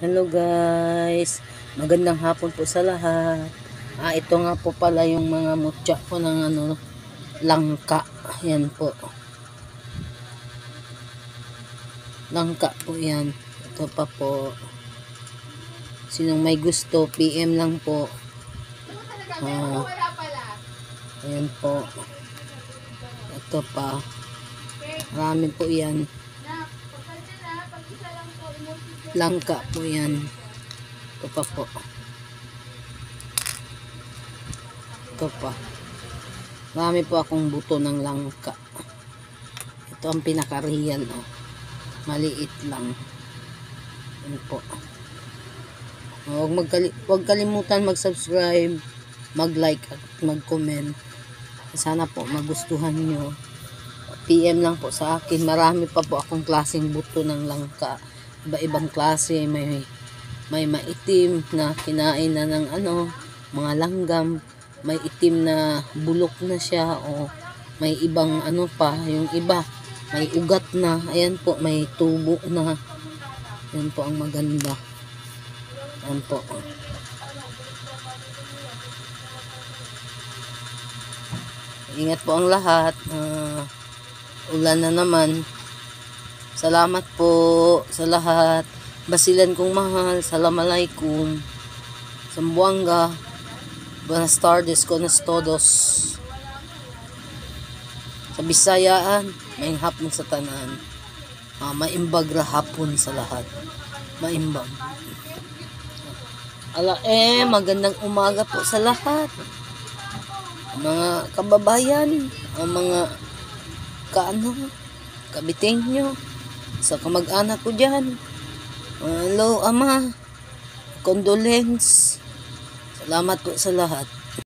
Hello guys, magandang hapon po sa lahat. Ito nga po pala yung mga mutya ko ng langka. Yan po. Langka po yan. Ito pa po. Sinong may gusto, PM lang po. Ayan po. Ito pa. Marami po yan. Langka po yan. Ito pa po. Ito pa. Marami po akong buto ng langka. Ito ang pinaka-real. Maliit lang. Yan po. Huwag kalimutan mag-subscribe, mag-like at mag-comment. Sana po magustuhan nyo. PM lang po sa akin. Marami pa po akong klaseng buto ng langka. Iba-ibang klase, may maitim na kinain na ng mga langgam, may itim na bulok na siya, o may ibang pa, yung iba may ugat na, ayan po, may tubo na. Ayan po ang maganda. Ayan po. Ingat po ang lahat. Ulan na naman. Salamat po sa lahat. Basilan kong mahal. Assalamualaikum. Sambuanga. Buenas tardes, buenas todos. Sa Bisayaan, may hapon sa tanan. Maimbag ra hapon sa lahat. Maimbag. Magandang umaga po sa lahat. Mga kababayan, ang mga kabitingyo, sa kamag-anak ko dyan. Hello, ama. Condolence. Salamat po sa lahat.